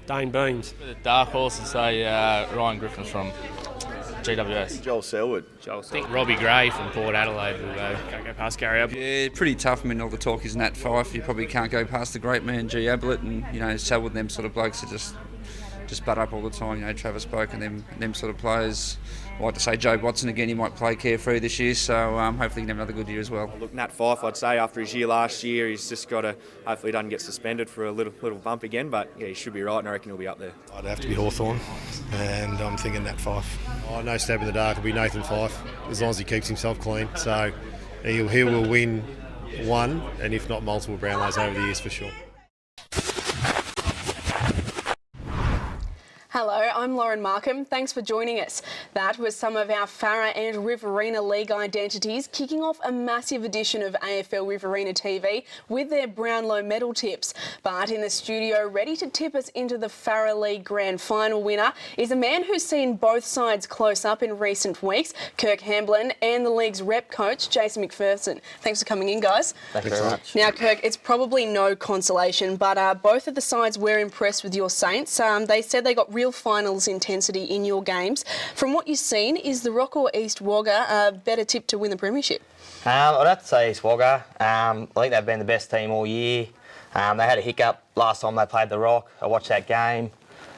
Dane Beams. The dark horse to say Ryan Griffin from GWS. Joel Selwood. I think Robbie Gray from Port Adelaide will go past Gary Ablett. Yeah, pretty tough. I mean, all the talk is Nat Fyfe. You probably can't go past the great man G Ablett, and Selwood and them sort of blokes are just butt up all the time. Travis Boak and them sort of players. I like to say Joe Watson again. He might play carefree this year, so hopefully he can have another good year as well. Look, Nat Fyfe, I'd say after his year last year, he's just got to hopefully he doesn't get suspended for a little bump again. But yeah, he should be right, and I reckon he'll be up there. I'd have to be Hawthorn, and I'm thinking Nat Fyfe. No stab in the dark. It'll be Nathan Fyfe as long as he keeps himself clean. So he will win one, and if not multiple Brownlows over the years for sure. Hello, I'm Lauren Markham. Thanks for joining us. That was some of our Farah and Riverina League identities kicking off a massive edition of AFL Riverina TV with their Brownlow medal tips. But in the studio, ready to tip us into the Farah League Grand Final winner is a man who's seen both sides close up in recent weeks, Kirk Hamblin, and the league's rep coach, Jason McPherson. Thanks for coming in, guys. Thank you very much. Now, Kirk, it's probably no consolation, but both of the sides were impressed with your Saints. They said they got real finals intensity in your games. From what you've seen, is the Rock or East Wagga a better tip to win the premiership? I'd have to say East Wagga. I think they've been the best team all year. They had a hiccup last time they played the Rock. I watched that game.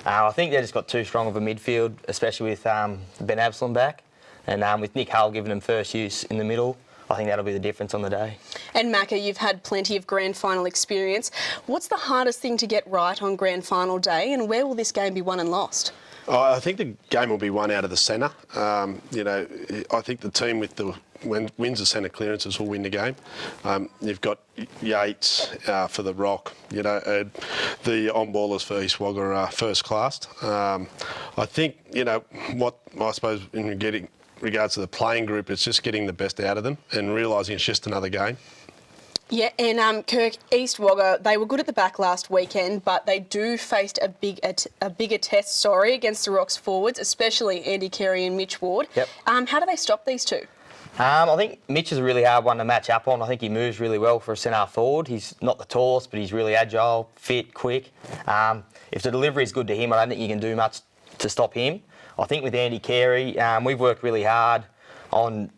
I think they just got too strong of a midfield, especially with Ben Absalom back. And with Nick Hull giving them first use in the middle, I think that'll be the difference on the day. And Macca, you've had plenty of grand final experience. What's the hardest thing to get right on grand final day, and where will this game be won and lost? I think the game will be won out of the centre. I think the team with the wins the centre clearances will win the game. You've got Yates for the Rock. The on-ballers for East Wagga are first class. I think what I suppose in regards to the playing group, it's just getting the best out of them and realising it's just another game. Yeah, and Kirk, East Wagga, they were good at the back last weekend, but they faced a bigger test, against the Rocks forwards, especially Andy Carey and Mitch Ward. Yep. How do they stop these two? I think Mitch is a really hard one to match up on. I think he moves really well for a centre forward. He's not the tallest, but he's really agile, fit, quick. If the delivery is good to him, I don't think you can do much to stop him. I think with Andy Carey, we've worked really hard on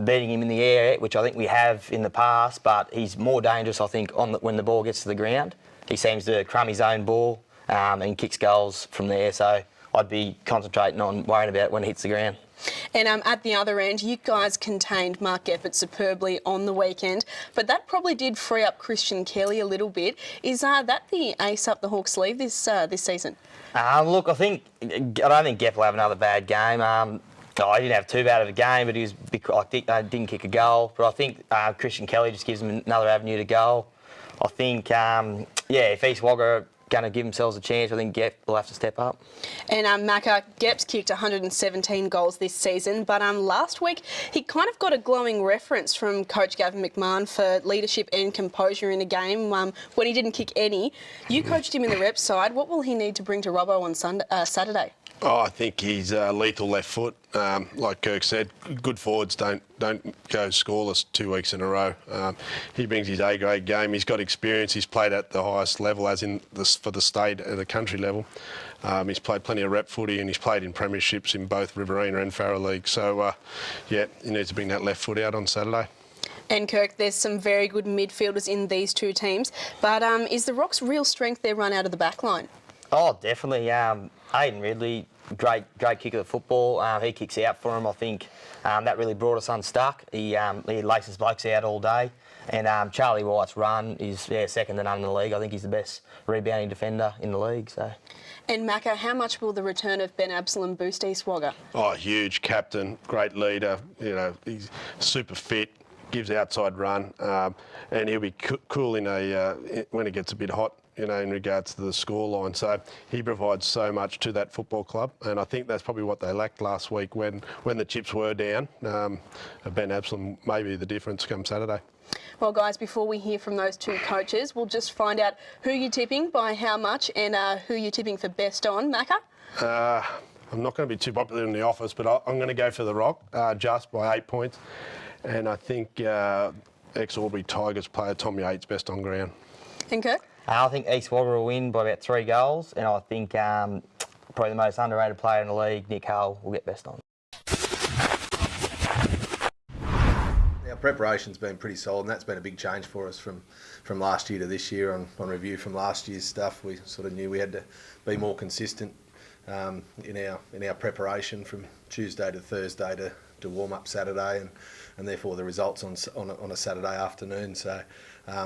beating him in the air, which I think we have in the past, but he's more dangerous, I think, when the ball gets to the ground. He seems to crumb his own ball and kicks goals from there, so I'd be concentrating on worrying about when it hits the ground. And at the other end, you guys contained Mark Effort superbly on the weekend, but that probably did free up Christian Kelly a little bit. Is that the ace up the Hawks' sleeve this season? Look, I don't think Gepp will have another bad game. He didn't have too bad of a game, but didn't kick a goal. But I think Christian Kelly just gives him another avenue to go. I think, if East Wagga are going to give themselves a chance, I think Gepp will have to step up. And Macca, Gepp's kicked 117 goals this season, but last week he kind of got a glowing reference from coach Gavin McMahon for leadership and composure in a game when he didn't kick any. You coached him in the rep side. What will he need to bring to Robbo on Saturday? I think he's lethal left foot. Like Kirk said, good forwards don't go scoreless 2 weeks in a row. He brings his A-grade game. He's got experience. He's played at the highest level, as in for the state at the country level. He's played plenty of rep footy, and he's played in premierships in both Riverina and Farah League. So, he needs to bring that left foot out on Saturday. And Kirk, there's some very good midfielders in these two teams, but is the Rocks' real strength their run out of the back line? Oh, definitely. Aidan Ridley, great kick of the football. He kicks out for him. I think that really brought us unstuck. He laces blokes out all day. And Charlie White's run is second to none in the league. I think he's the best rebounding defender in the league. So. And Macca, how much will the return of Ben Absalom boost East Wagga? Oh, huge captain, great leader. He's super fit, gives outside run, and he'll be cool when it gets a bit hot. In regards to the scoreline. So he provides so much to that football club, and I think that's probably what they lacked last week when the chips were down. Ben Absalom may be the difference come Saturday. Well, guys, before we hear from those two coaches, we'll just find out who you're tipping, by how much, and who you're tipping for best on. Macca? I'm not going to be too popular in the office, but I'm going to go for the Rock, just by 8 points. And I think ex-Albury Tigers player Tom Yates best on ground. And Kirk? I think East Wagga will win by about 3 goals, and I think probably the most underrated player in the league, Nick Hull, will get best on. Our preparation's been pretty solid, and that's been a big change for us from last year to this year. On review from last year's stuff, we sort of knew we had to be more consistent in our preparation from Tuesday to Thursday to warm up Saturday, and therefore the results on a Saturday afternoon. So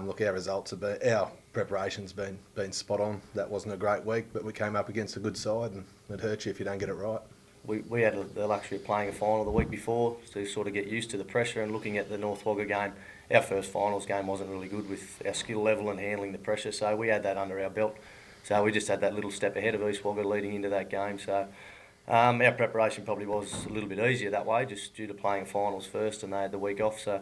look, our preparation's been spot on. That wasn't a great week, but we came up against a good side, and it hurts you if you don't get it right. We had the luxury of playing a final the week before to sort of get used to the pressure, and looking at the North Wagga game, our first finals game wasn't really good with our skill level and handling the pressure, so we had that under our belt. So we just had that little step ahead of East Wagga leading into that game. So our preparation probably was a little bit easier that way, just due to playing finals first, and they had the week off. So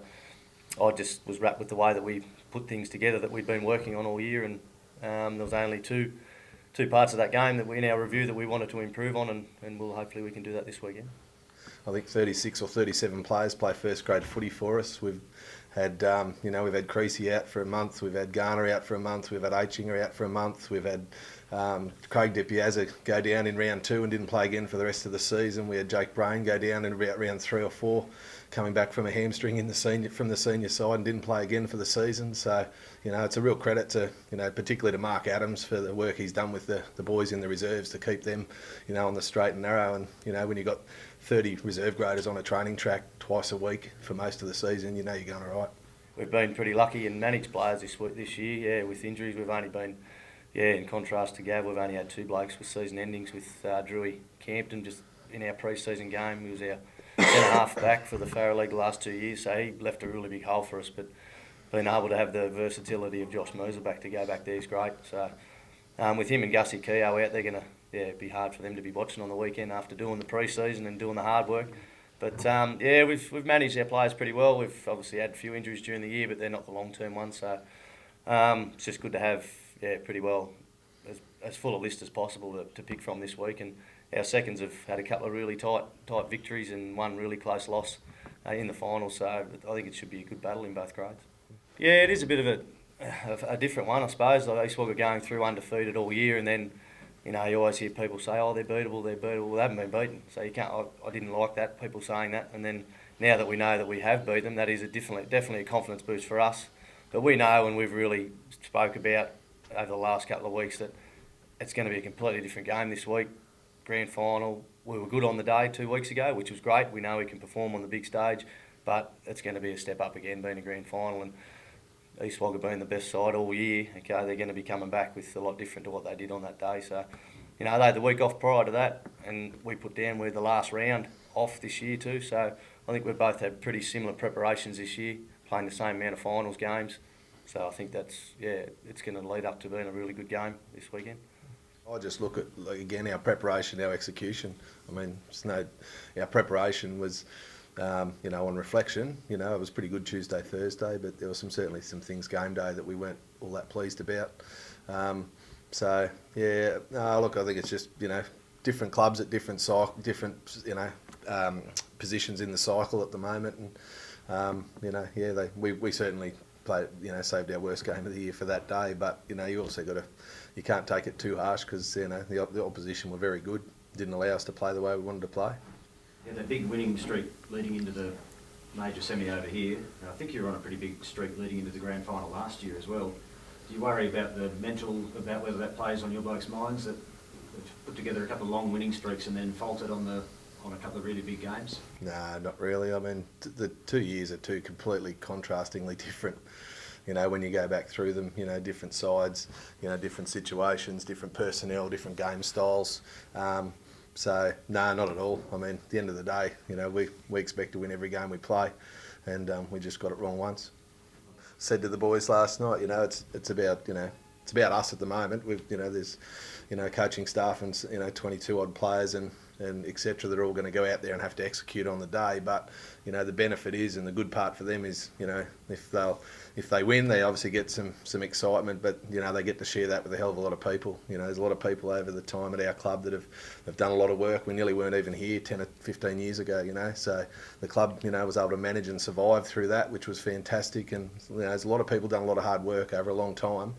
I just was wrapped with the way that we put things together that we'd been working on all year, and there was only two parts of that game that in our review that we wanted to improve on, and hopefully we can do that this weekend. I think 36 or 37 players play first grade footy for us. We've had we've had Creasy out for a month, we've had Garner out for a month, we've had Aitchinger out for a month, we've had Craig DiPiazza go down in round 2 and didn't play again for the rest of the season. We had Jake Brain go down in about round 3 or 4, coming back from a hamstring from the senior side, and didn't play again for the season. So it's a real credit to particularly to Mark Adams for the work he's done with the boys in the reserves to keep them on the straight and narrow. And when you've got 30 reserve graders on a training track twice a week for most of the season, you're going all right. We've been pretty lucky and managed players this year. Yeah, with injuries we've only been. Yeah, in contrast to Gav, we've only had 2 blokes with season endings, with Drewy Campton just in our pre-season game. He was our centre-half back for the Farah League the last 2 years, so he left a really big hole for us. But being able to have the versatility of Josh Moser back to go back there is great. So with him and Gussie Keogh out, they're going to be hard for them to be watching on the weekend after doing the pre-season and doing the hard work. But we've managed our players pretty well. We've obviously had a few injuries during the year, but they're not the long-term ones. So it's just good to have pretty well as full a list as possible to pick from this week. And our seconds have had a couple of really tight victories and one really close loss in the final. So I think it should be a good battle in both grades. Yeah, it is a bit of a different one, I suppose. Like East Wagga going through undefeated all year, and then you always hear people say, "Oh, they're beatable." Well, they haven't been beaten, so you can't. I didn't like that, people saying that. And then now that we know that we have beat them, that is definitely a confidence boost for us. But we know, and we've really spoke about over the last couple of weeks, that it's going to be a completely different game this week. Grand final, we were good on the day 2 weeks ago, which was great. We know we can perform on the big stage, but it's going to be a step up again, being a grand final, and East Wagga being the best side all year. Okay, they're going to be coming back with a lot different to what they did on that day. So, they had the week off prior to that, and we put down we're the last round off this year too. So I think we've both had pretty similar preparations this year, playing the same amount of finals games. So I think it's going to lead up to being a really good game this weekend. I just look at, again, our preparation, our execution. I mean, our preparation was, on reflection, it was pretty good Tuesday, Thursday, but there were certainly some things game day that we weren't all that pleased about. Look, I think it's just, different clubs at different positions in the cycle at the moment, and we certainly played, saved our worst game of the year for that day. But you also you can't take it too harsh, because the opposition were very good, didn't allow us to play the way we wanted to play. Yeah, the big winning streak leading into the major semi over here. I think you were on a pretty big streak leading into the grand final last year as well. Do you worry about the mental, about whether that plays on your blokes' minds, that they've put together a couple of long winning streaks and then faltered on a couple of really big games? No, not really. I mean, the 2 years are 2 completely contrastingly different. When you go back through them, different sides, different situations, different personnel, different game styles. So, no, not at all. I mean, at the end of the day, we expect to win every game we play, and we just got it wrong once. Said to the boys last night, it's about us at the moment. There's coaching staff and 22 odd players and etc. They're all going to go out there and have to execute on the day. But the benefit is, and the good part for them is, if they win, they obviously get some excitement. But they get to share that with a hell of a lot of people. There's a lot of people over the time at our club that have done a lot of work. We nearly weren't even here 10 or 15 years ago. So the club was able to manage and survive through that, which was fantastic. And there's a lot of people done a lot of hard work over a long time.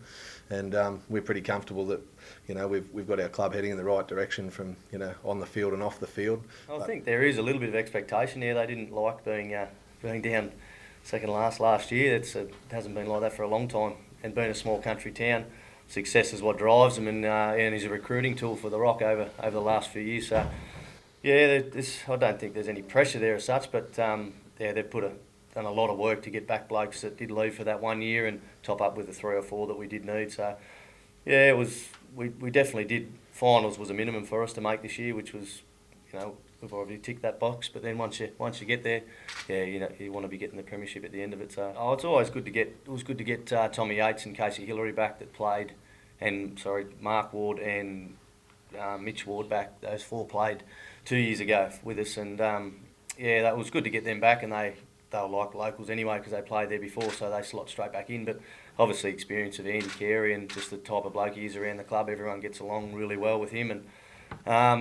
and we're pretty comfortable that, you know, we've got our club heading in the right direction from, you know, on the field and off the field. I think there is a little bit of expectation there. They didn't like being down second last year. It hasn't been like that for a long time. And being a small country town, success is what drives them, and is a recruiting tool for the Rock over the last few years. So, yeah, I don't think there's any pressure there as such, but they've done a lot of work to get back blokes that did leave for that 1 year and top up with the 3 or 4 that we did need. So, yeah, we definitely did. Finals was a minimum for us to make this year, which was, you know, we've already ticked that box. But then once you get there, yeah, you know, you want to be getting the premiership at the end of it. So, it's always good to get. It was good to get Tommy Yates and Casey Hillary back that played, and Mark Ward and Mitch Ward back. Those 4 played 2 years ago with us, and yeah, that was good to get them back. And they were like locals anyway because they played there before, so they slot straight back in. But obviously, experience of Andy Carey and just the type of bloke he is around the club, everyone gets along really well with him. And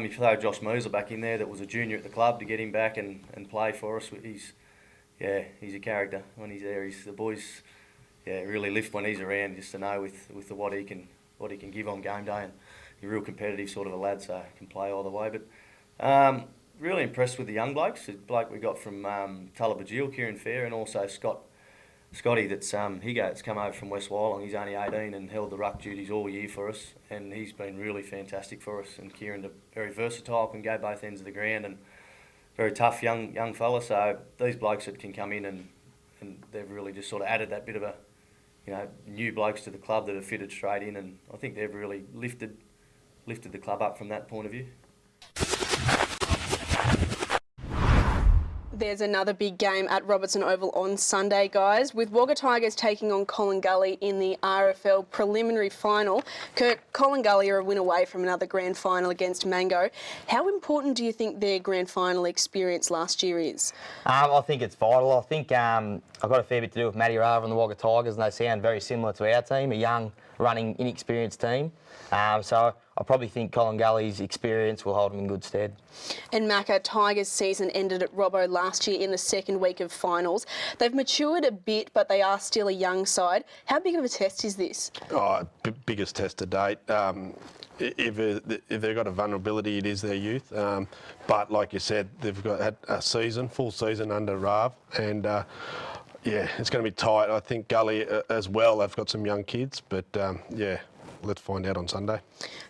if you throw Josh Moser back in there, that was a junior at the club, to get him back and play for us, he's a character when he's there. The boys, really lift when he's around, just to know with what he can give on game day, and he's a real competitive sort of a lad, so he can play all the way. But really impressed with the young blokes. The bloke we got from Tullabajil, Kieran Fair, and also Scotty, that's come over from West Wyalong. He's only 18 and held the ruck duties all year for us, and he's been really fantastic for us. And Kieran's very versatile, can go both ends of the ground, and very tough young fella. So these blokes that can come in and they've really just sort of added that bit of a, you know, new blokes to the club that have fitted straight in, and I think they've really lifted the club up from that point of view. There's another big game at Robertson Oval on Sunday, guys, with Wagga Tigers taking on Collingullie in the RFL preliminary final. Kirk, Collingullie are a win away from another grand final against Mango. How important do you think their grand final experience last year is? I think it's vital. I think I've got a fair bit to do with Matty Rava and the Wagga Tigers, and they sound very similar to our team, a young, running, inexperienced team. So I probably think Collingullie's experience will hold them in good stead. And Macca, Tigers' season ended at Robbo last year in the second week of finals. They've matured a bit, but they are still a young side. How big of a test is this? Biggest test to date. If they've got a vulnerability, it is their youth. But like you said, they've had a full season under Rav, and it's going to be tight. I think Gully as well, they've got some young kids, but let's find out on Sunday.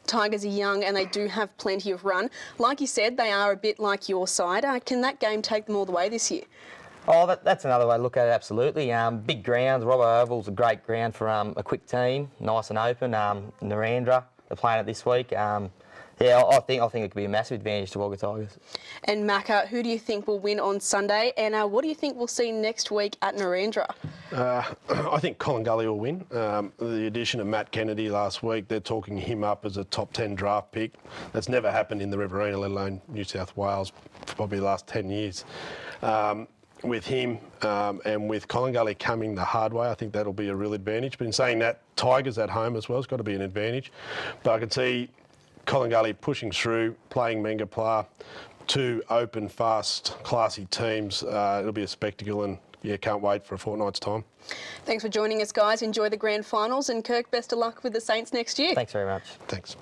Tigers are young and they do have plenty of run. Like you said, they are a bit like your side. Can that game take them all the way this year? Oh, that's another way to look at it, absolutely. Big grounds. Robbo Oval's a great ground for a quick team, nice and open. Narendra, they're playing it this week. I think it could be a massive advantage to Wagga Tigers. And Macca, who do you think will win on Sunday? And what do you think we'll see next week at Narendra? I think Collingullie will win. The addition of Matt Kennedy last week, they're talking him up as a top 10 draft pick. That's never happened in the Riverina, let alone New South Wales, for probably the last 10 years. With him and with Collingullie coming the hard way, I think that'll be a real advantage. But in saying that, Tigers at home as well has got to be an advantage. But I can see Collingullie pushing through, playing Mangapla, 2 open, fast, classy teams. It'll be a spectacle, and can't wait for a fortnight's time. Thanks for joining us, guys. Enjoy the grand finals, and Kirk, best of luck with the Saints next year. Thanks very much. Thanks.